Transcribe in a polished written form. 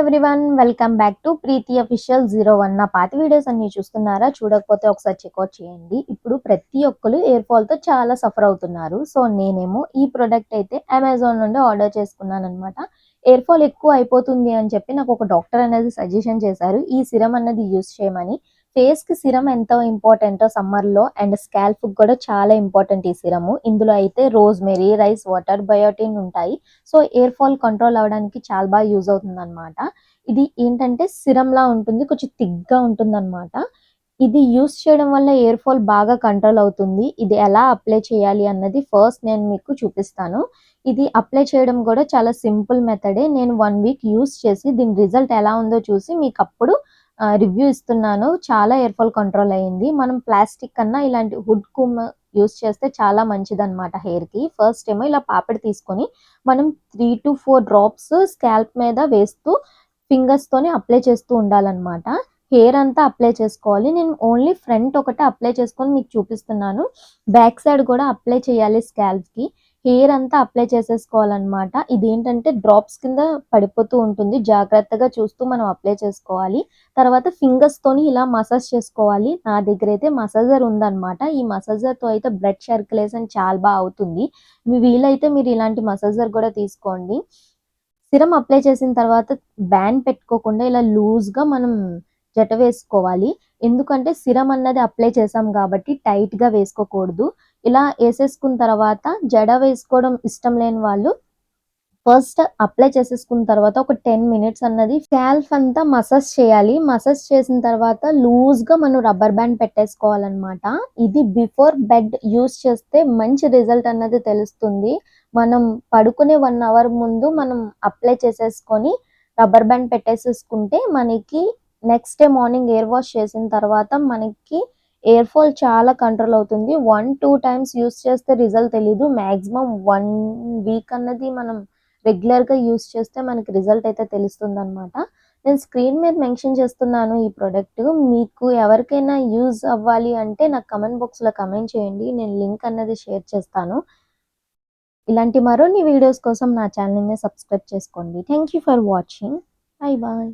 Everyone, welcome back to Preethi official 01. నా పాత videos అన్ని చూస్తున్నారా? చూడకపోతే ఒకసారి చెక్అవుట్ చేయండి. ఇప్పుడు ప్రతి ఒక్కరు ఎయిర్ ఫాల్ తో చాలా సఫర్ అవుతున్నారు. సో నేనేమో ఈ ప్రొడక్ట్ అయితే అమెజాన్ నుండి ఆర్డర్ చేసుకున్నాను అనమాట. ఎయిర్ ఫాల్ ఎక్కువ అయిపోతుంది అని చెప్పి నాకు ఒక డాక్టర్ అనేది సజెషన్ చేశారు ఈ సిరం అనేది యూస్ చేయమని. ఫేస్ కి సిరం ఎంతో ఇంపార్టెంటో సమ్మర్ లో, అండ్ స్కాల్ప్ కూడా చాలా ఇంపార్టెంట్ ఈ సిరము. ఇందులో అయితే రోజ్మెరీ, రైస్ వాటర్, బయోటిన్ ఉంటాయి. సో ఎయిర్ ఫాల్ కంట్రోల్ అవ్వడానికి చాలా బాగా యూజ్ అవుతుంది అనమాట. ఇది ఏంటంటే సిరం లా ఉంటుంది, కొంచెం థిక్గా ఉంటుంది అనమాట. ఇది యూస్ చేయడం వల్ల ఎయిర్ ఫాల్ బాగా కంట్రోల్ అవుతుంది. ఇది ఎలా అప్లై చేయాలి అన్నది ఫస్ట్ నేను మీకు చూపిస్తాను. ఇది అప్లై చేయడం కూడా చాలా సింపుల్ మెథడే. నేను 1 వీక్ యూస్ చేసి దీని రిజల్ట్ ఎలా ఉందో చూసి మీకు అప్పుడు రివ్యూ ఇస్తున్నాను. చాలా ఎయిర్ ఫాల్ కంట్రోల్ అయ్యింది. మనం ప్లాస్టిక్ కన్నా ఇలాంటి వుడ్ కుమ్ యూస్ చేస్తే చాలా మంచిదన్నమాట హెయిర్కి. ఫస్ట్ ఏమో ఇలా పాపిడి తీసుకొని మనం 3 to 4 డ్రాప్స్ స్కాల్ప్ మీద వేస్తూ ఫింగర్స్ తోని అప్లై చేస్తూ ఉండాలన్నమాట. హెయిర్ అంతా అప్లై చేసుకోవాలి. నేను ఓన్లీ ఫ్రంట్ ఒకటే అప్లై చేసుకొని మీకు చూపిస్తున్నాను. బ్యాక్ సైడ్ కూడా అప్లై చేయాలి స్కాల్ప్ కి. హెయిర్ అంతా అప్లై చేసేసుకోవాలన్నమాట. ఇదేంటంటే డ్రాప్స్ కింద పడిపోతూ ఉంటుంది. జాగ్రత్తగా చూస్తూ మనం అప్లై చేసుకోవాలి. తర్వాత ఫింగర్స్ తోని ఇలా మసాజ్ చేసుకోవాలి. నా దగ్గర అయితే మసాజర్ ఉందన్నమాట. ఈ మసాజర్ తో అయితే బ్లడ్ సర్క్యులేషన్ చాలా బాగా అవుతుంది. మీ వీలైతే మీరు ఇలాంటి మసాజర్ కూడా తీసుకోండి. సిరం అప్లై చేసిన తర్వాత బ్యాండ్ పెట్టుకోకుండా ఇలా లూజ్గా మనం జట వేసుకోవాలి. ఎందుకంటే సిరం అన్నది అప్లై చేసాం కాబట్టి టైట్గా వేసుకోకూడదు. ఇలా వేసేసుకున్న తర్వాత జడ వేసుకోవడం ఇష్టం లేని వాళ్ళు ఫస్ట్ అప్లై చేసేసుకున్న తర్వాత ఒక 10 మినిట్స్ అన్నది స్కాల్ప్ అంతా మసాజ్ చేయాలి. మసాజ్ చేసిన తర్వాత లూజ్గా మనం రబ్బర్ బ్యాండ్ పెట్టేసుకోవాలన్నమాట. ఇది బిఫోర్ బెడ్ యూస్ చేస్తే మంచి రిజల్ట్ అన్నది తెలుస్తుంది. మనం పడుకునే 1 అవర్ ముందు మనం అప్లై చేసేసుకొని రబ్బర్ బ్యాండ్ పెట్టేసేసుకుంటే మనకి next day morning air wash చేసిన తర్వాత మనకి ఎయిర్ ఫాల్ చాలా కంట్రోల్ అవుతుంది. 1-2 టైమ్స్ యూస్ చేస్తే రిజల్ట్ తెలీదు. మ్యాక్సిమం 1 వీక్ అన్నది మనం రెగ్యులర్గా యూస్ చేస్తే మనకి రిజల్ట్ అయితే తెలుస్తుందన్నమాట. నేను స్క్రీన్ మీద మెన్షన్ చేస్తున్నాను ఈ ప్రోడక్ట్. మీకు ఎవరికైనా యూజ్ అవ్వాలి అంటే నాకు కమెంట్ బాక్స్లో కమెంట్ చేయండి. నేను లింక్ అన్నది షేర్ చేస్తాను. ఇలాంటి మరిన్ని వీడియోస్ కోసం నా ఛానల్ని సబ్స్క్రైబ్ చేసుకోండి. Thank you for watching. Bye bye.